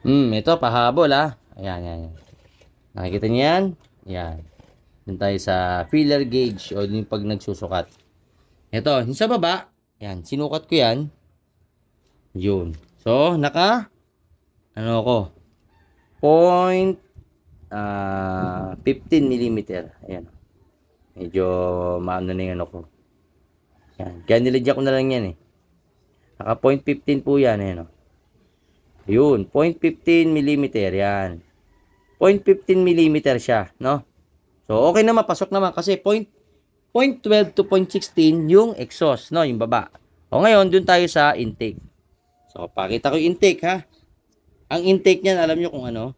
Ito, pahabol Ayan, yan, yan. Nakikita niyo yan? Yan. Dun tayo sa filler gauge o yung pag nagsusukat. Ito, yung sa baba, yan, sinukat ko yan. Yun. So, ano ko, point 15 millimeter. Ayan. Medyo maano na yung ano ko. Yan. Kaya nilagyan ko na lang yan eh. Naka point 15 po yan. Ayan o. Yun. Point 15 millimeter. Yan. Point 15 millimeter siya. No? So, okay naman. Pasok naman. Kasi point 12 to point 16 yung exhaust. No? Yung baba. O ngayon, dun tayo sa intake. So, pakita ko yung intake ha. Ang intake niyan, alam nyo kung ano?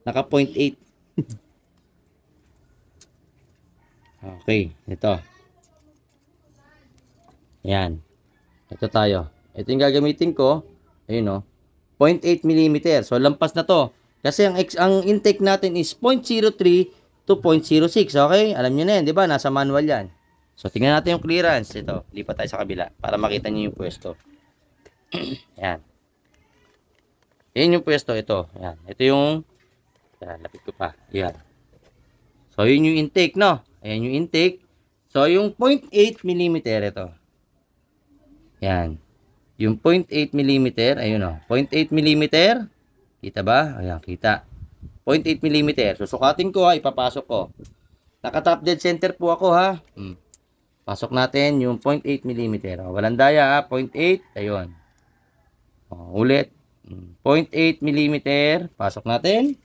Naka point 8. Okay. Ito. Yan. Ito tayo. Ito yung gagamitin ko. Ayun o. 0.8 mm. So, lampas na to. Kasi ang intake natin is 0.03 to 0.06. Okay? Alam nyo na yan, di ba? Nasa manual yan. So, tingnan natin yung clearance. Ito. Lipat tayo sa kabila para makita nyo yung pwesto. Yan. Yan yung pwesto. Ito. Yan. Ito yung lapit ko pa. Yan. So, yun yung intake, no? Ayan yung intake. So, yung 0.8 mm ito. Yan. Yung 0.8 mm, ayun o. 0.8 mm. Kita ba? Ayan, kita. 0.8 mm. Susukatin ko ipapasok ko. Naka-top dead center po ako Pasok natin yung 0.8 mm. Walang daya 0.8. Ayun. Ulit. 0.8 mm. Pasok natin.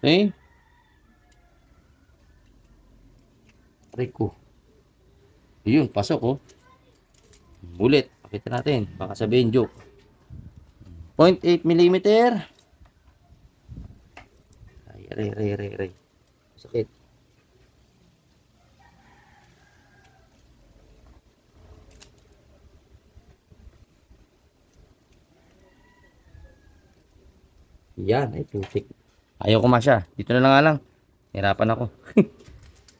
Okay. Rico. Ayun, pasok Ulit. Pakita natin. Baka sabihin joke. 0.8 mm. Ay, sakit. Yan, ay putik. Ayaw ko masya. Dito na lang nga lang. Hirapan ako.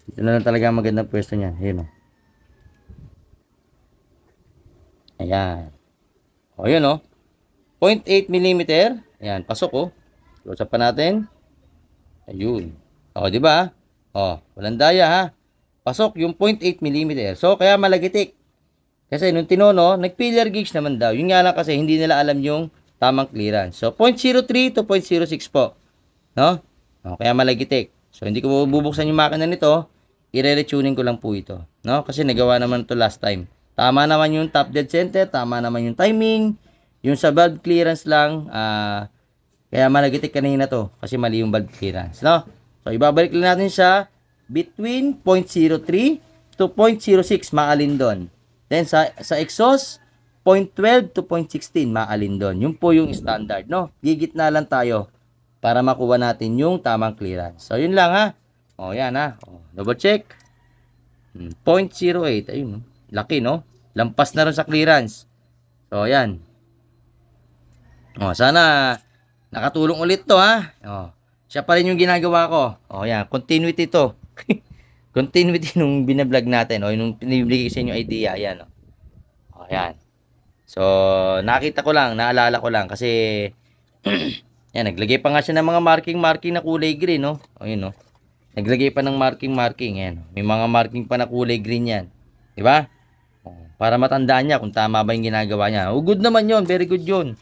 Dito na lang talaga magandang pwesto niya. Ayun o. Ayan. O, yun 0.8 mm. Ayan, pasok Close up pa natin. Ayun. O, di ba? O, walang daya Pasok yung 0.8 mm. So, kaya malagitik. Kasi nung tinono, nag-pillar gauge naman daw. Yun nga lang kasi hindi nila alam yung tamang clearance. So, 0.03 to 0.06 po. No? O, kaya malagitik. So, hindi ko bubuksan yung makina nito. I-retuning ko lang po ito. No? Kasi nagawa naman to last time. Tama naman yung top dead center. Tama naman yung timing. Yung sa valve clearance lang, kaya malagitik kanina to. Kasi mali yung valve clearance. No? So, ibabalik lang natin siya between 0.03 to 0.06. Maalin doon. Then, sa exhaust, 0.12 to 0.16. Maalin doon. Yun po yung standard. No? Gigitna lang tayo para makuha natin yung tamang clearance. So, yun lang O, yan double check. 0.08. Ayun. Laki, no? Lampas na rin sa clearance. So, yan. O, sana nakatulong ulit to, O, siya pa rin yung ginagawa ko. O, yan. Continuity to. Continuity nung binablog natin. O, nung pinibigay sa inyo idea. Yan, O, yan. So, nakita ko lang, naalala ko lang. Kasi, yan, naglagay pa nga siya ng mga marking na kulay green, no? O, yun, no? Naglagay pa ng marking. Yan. May mga marking pa na kulay green yan. Diba? Para matandaan niya kung tama ba yung ginagawa niya. O, good naman yon, very good yun.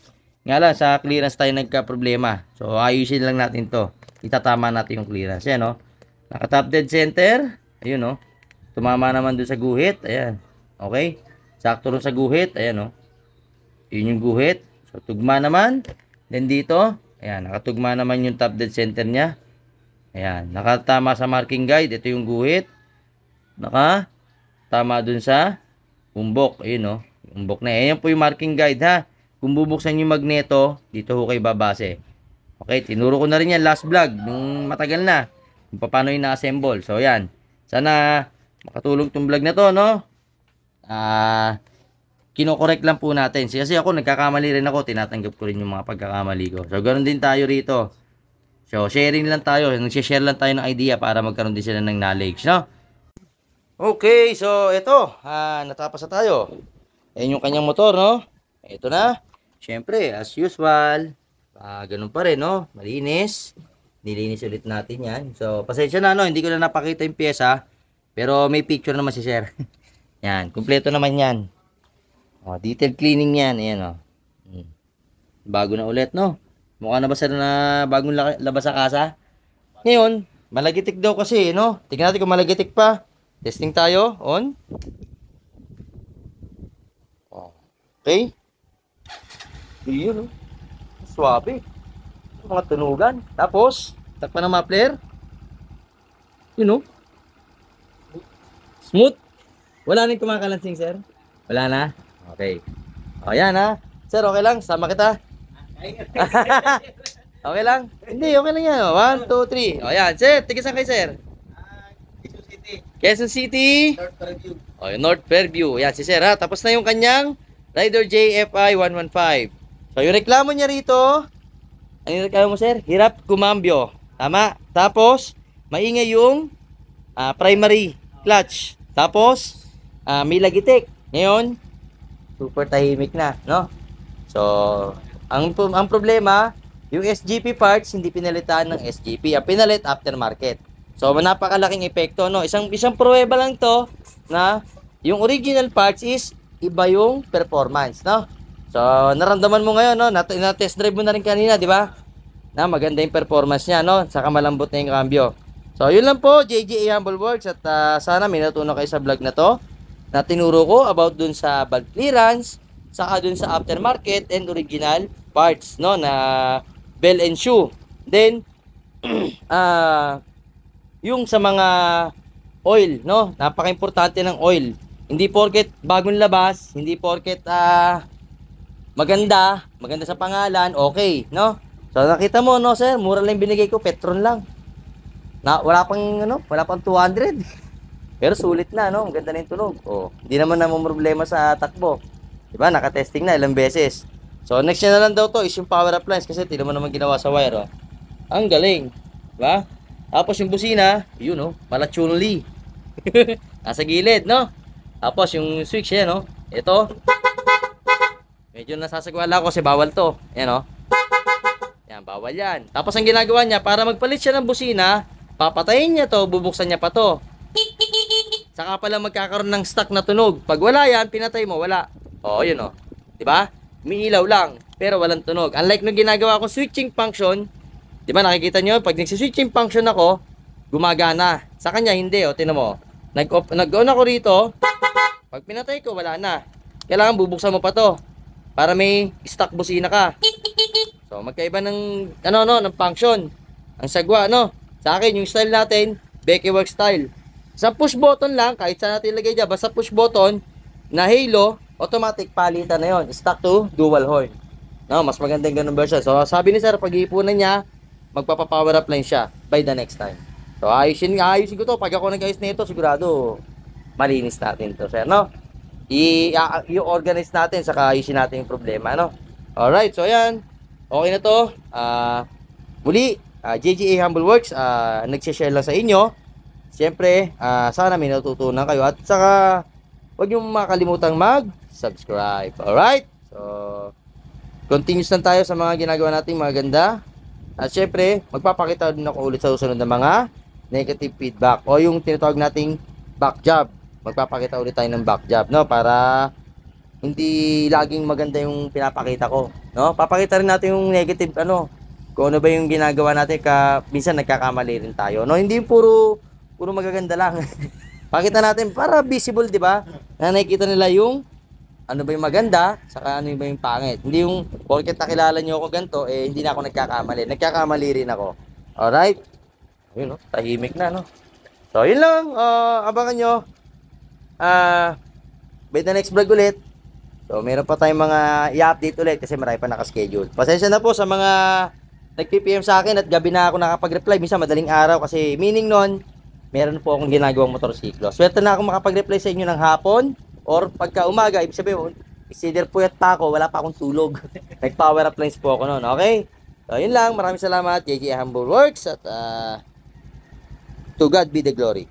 Nga lang, sa clearance tayo nagka-problema. So, ayusin lang natin to. Itatama natin yung clearance. Ayan, Naka-top dead center. Ayun, Tumama naman dun sa guhit. Ayan. Okay? Sakto rin sa guhit. Ayan, Yun yung guhit. So, tugma naman. Then dito. Ayan, nakatugma naman yung top dead center niya. Ayan. Nakatama sa marking guide. Ito yung guhit. Nakatama dun sa umbok, ayun umbok na. Ayan po yung marking guide Kung bubuksan yung magneto, dito ho kayo babase. Okay, tinuro ko na rin yan last vlog, nung matagal na. Kung paano yung na-assemble. So, yan. Sana makatulong tong vlog na to, no? Kino-correct lang po natin. Kasi ako, nagkakamali rin ako. Tinatanggap ko rin yung mga pagkakamali ko. So, ganoon din tayo rito. So, sharing lang tayo. Nag-share lang tayo ng idea para magkaroon din sila ng knowledge, no? Okay, so ito, natapos na tayo. Ayan yung kanyang motor, no? Ito na. Siyempre, as usual, Ganun pa rin, no? Malinis. Nilinis ulit natin yan. So, pasensya na, no? Hindi ko na napakita yung pyesa. Pero may picture naman si sir. Yan, kumpleto naman yan. Detailed cleaning yan. Ayan, bago na ulit, no? Mukha na ba sir na bagong labas sa kasa? Ngayon, malagitik daw kasi, no? Tingnan natin kung malagitik pa. Testing tayo. On. Okay. Iyon, no? Swabe. Mga tunugan. Tapos, takpan ng muffler. You know. Smooth. Wala nang kumakalansing, sir? Wala na? Okay. O, yan ha. Sir, okay lang? Sama kita. Okay lang? Hindi, okay lang yan. 1, 2, 3. O, yan. Sir, tigisan kayo, sir. Quezon City. Quezon City. North Fairview. O, North Fairview. Yan, si sir ha. Tapos na yung kanyang Rider JFI 115. So, yung reklamo niya rito, ano yung reklamo mo, sir? Hirap kumambyo. Tama? Tapos, maingay yung primary clutch. Tapos, may lagitik. Ngayon, super tahimik na, no? So, ang problema, yung SGP parts, hindi pinalitan ng SGP. Ang pinalit, aftermarket. So, napakalaking epekto, no? Isang pruweba lang to na yung original parts is iba yung performance, no? So, naramdaman mo ngayon, no? Na-test drive mo na rin kanina, di ba? Na maganda yung performance niya, no? Saka malambot na yung cambio. So, yun lang po, JGA Humble Works. At sana may natutunan kayo sa vlog na to. Na tinuro ko about dun sa valve clearance, saka dun sa aftermarket and original parts, no? Na bell and shoe. Then, yung sa mga oil, no? Napaka-importante ng oil. Hindi porket bagong labas, hindi porket maganda sa pangalan, okay, no? So nakita mo, no, sir, mura lang binigay ko, Petron lang. Wala pang 200. Pero sulit na, no? Ang ganda na yung tunog. Hindi naman namang problema sa takbo. 'Di ba? Naka-testing na ilang beses. So next na lang daw to is yung power appliance kasi hindi naman ginawa sa wire, Ang galing, 'di ba? Tapos yung busina, yun, malachunli. Nasa gilid, no? Tapos yung switch yan, ito. Medyo nasasagwala ko kasi bawal to. Yan, yan, bawal yan. Tapos ang ginagawa niya, para magpalit siya ng busina, papatayin niya to, bubuksan niya pa to. Saka pala magkakaroon ng stock na tunog. Pag wala yan, pinatay mo, wala. Yun, 'Di ba? Umiilaw lang, pero walang tunog. Unlike nung ginagawa kong switching function, 'di ba nakikita nyo, pag nagsi-switching function ako, gumagana. Sa kanya hindi, tingnan mo. Nag-on ako rito, pag pinatay ko, wala na. Kailangan bubuksan mo pa to para may stock busina ka. So magkaiba ng ng function. Ang sagwa, sa akin yung style natin, Becky Work style. Sa push button lang, kahit saan natin ilagay dyan, basta push button na halo, automatic palitan na yon, stock to dual horn. Mas maganda yung ganun version. So sabi ni sir, pag-iipunan niya, magpapa-power up line siya by the next time. So ayusin ko to. Pag ako nag-ayos nito, sigurado malinis natin to, sir, i-organize natin, saka ayusin natin yung problema, Alright, so ayan. Okay na to. Muli, JGA Humble Works, nag-share lang sa inyo. Siyempre, sana may natutunan kayo. At saka, huwag nyo makalimutang mag-subscribe. Alright? So, continuous lang tayo sa mga ginagawa natin maganda. At siyempre, magpapakita din ako ulit sa susunod na mga negative feedback o yung tinatawag nating back job. Magpapakita ulit tayo ng back job, para hindi laging maganda yung pinapakita ko, Papakita rin natin yung negative, kung ano ba yung ginagawa natin, minsan nagkakamali rin tayo, Hindi yung puro magaganda lang. Pakita natin para visible, 'di ba? Na nakikita nila yung ano ba yung maganda, saka ano ba yung pangit. Hindi yung porket nakilala niyo ako ganito, hindi na ako nagkakamali. Nagkakamali rin ako. Alright? Ayun, tahimik na, So, yun lang. Abangan nyo. By the next vlog ulit. So, meron pa tayong mga i-update ulit kasi marami pa nakaschedule. Pasensya na po sa mga nag-PPM sa akin at gabi na ako nakapag-reply. Minsan madaling araw kasi meaning nun, meron po akong ginagawang motorsiklo. Swerte na akong makapag-reply sa inyo ng hapon or pagka umaga. Ibig sabihin, consider puyat pa ako, wala pa akong tulog. Nag-power up lines po ako noon, okay? So, yun lang. Maraming salamat. JJ Humble Works at to God be the glory.